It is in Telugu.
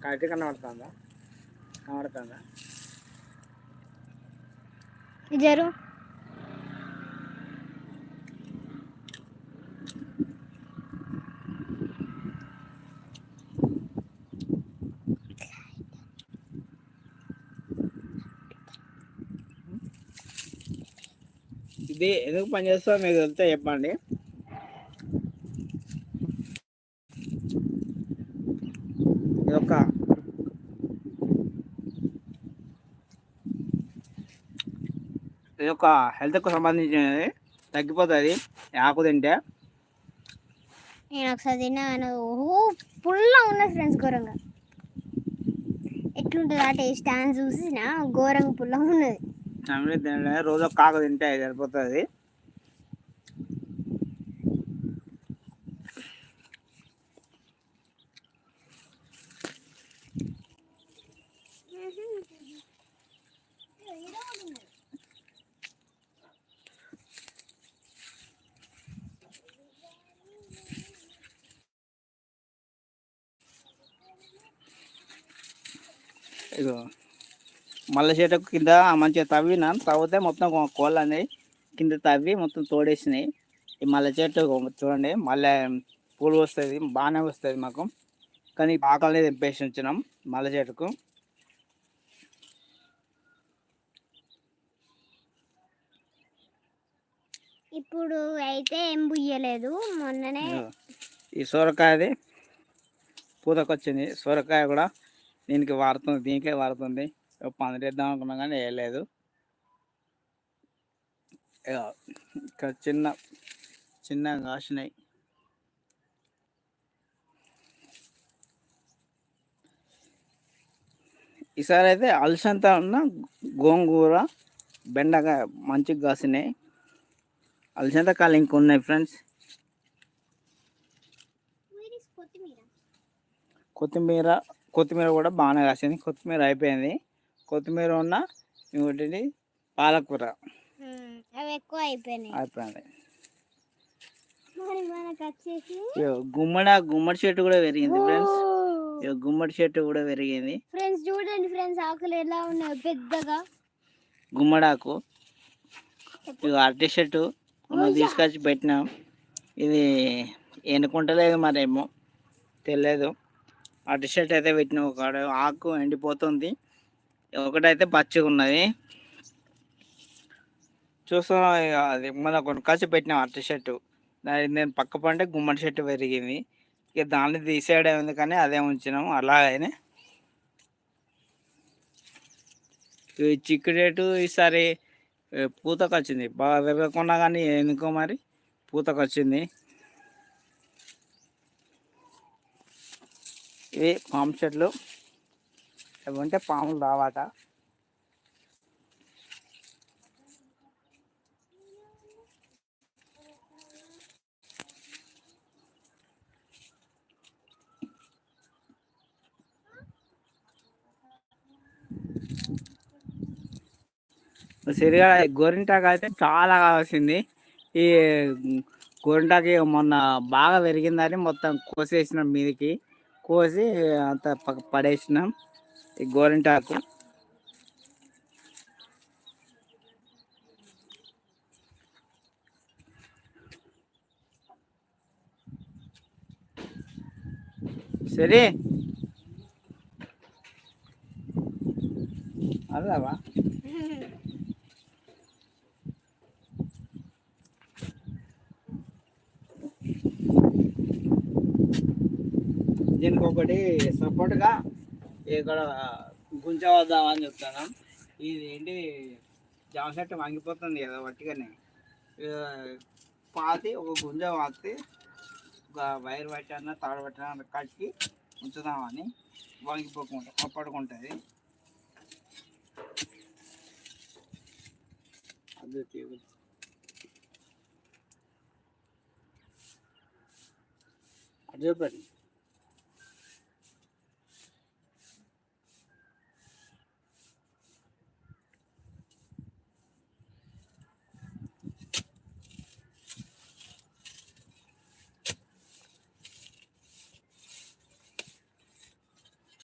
కరెక్ట్ కనబడుతుందా? కనబడుతుందా? జరు ఇది ఎందుకు పనిచేస్తుందో మీకు తెలిస్తే చెప్పండి. ఇది ఒక హెల్త్కు సంబంధించినది, తగ్గిపోతుంది ఆకు తింటే. నేను ఒకసారి తిన్నా, పుల్ల ఉన్నది ఫ్రెండ్స్, ఘోరంగా. ఎట్లుంటుంది ఆ టేస్ట్ అని చూసిన ఘోరంగా పుల్ల ఉన్నది. రోజు ఒక ఆకు తింటే సరిపోతుంది. ఇగో మల్లె చెట్టుకు కింద మంచిగా తవ్వితే మొత్తం కోళ్ళు అనేవి కింద తవ్వి మొత్తం తోడేసినాయి. ఈ మల్లె చెట్టు చూడండి, మల్లె పూలు వస్తుంది, బాగానే వస్తుంది మాకు. కానీ ఆకలి తెంపేసి ఉంచినాం మల్లె చెట్టుకు. ఇప్పుడు అయితే ఏం బుయ్యలేదు, మొన్ననే. ఈ సొరకాయది పూతకొచ్చింది. సొరకాయ కూడా దీనికే వాడుతుంది. పందిరేద్దాం అనుకున్నాం కానీ వేయలేదు. ఇక్కడ చిన్న కాసినాయి. ఈసారి అయితే అలసంత ఉన్న గోంగూర, బెండకాయ మంచిగా కాసినాయి. అలసంత కాయలు ఇంకొన్నాయి ఫ్రెండ్స్. కొత్తిమీర కూడా బాగానే కాసింది. కొత్తిమీర అయిపోయింది. కొత్తిమీర ఉన్న ఇంకోటి పాలకూర అవి ఎక్కువ అయిపోయింది. గుమ్మడి చెట్టు కూడా పెరిగింది ఫ్రెండ్స్. గుమ్మడి చెట్టు కూడా పెరిగింది ఫ్రెండ్స్. చూడండి ఫ్రెండ్స్, ఆకులు ఎలా ఉన్నాయి పెద్దగా. గుమ్మడాకు. అరటి చెట్టు తీసుకొచ్చి పెట్టినాం. ఇది ఎన్నుకుంటలేదు మరేమో తెలియదు. అరటి చెట్టు అయితే పెట్టినాం. ఒక ఆకు ఎండిపోతుంది, ఒకటైతే పచ్చిగా ఉన్నది. చూస్తున్నాం. అది మన కొనుక్కొచ్చి పెట్టినాం అరటి చెట్టు. నేను పక్క పంటే గుమ్మడి చెట్టు పెరిగింది. ఇక దాన్ని తీసేయడం ఎందుకని అదే ఉంచినాము. అలాగనే చిక్కుడేటు ఈసారి పూతకొచ్చింది. బాగా విరగకుండా కానీ ఎందుకో మరి పూతకొచ్చింది. ఇవి పాము చెట్లు. ఏమంటే పాములు రావాట. సరిగా గోరింటాకు అయితే చాలా కావాల్సింది. ఈ గోరింటాకు మొన్న బాగా పెరిగిందని మొత్తం కోసేసినాం, మీదకి కోసి అంత పడేసినాం ఈ గోరింటాకు. సరే అదావా దీనికి ఒకటి సపోర్ట్గా ఇక్కడ గుంజవద్దామని చెప్తాను. ఇది ఏంటి, జామ చెట్టు వంగిపోతుంది కదా వట్టిగానే. పాతి ఒక గుంజ పాతి ఒక వైర్ పట్టిన తాడు పట్టిన కట్టి ఉంచుదామని, వంగిపోకుండా పడుకుంటుంది. అది చెప్పండి.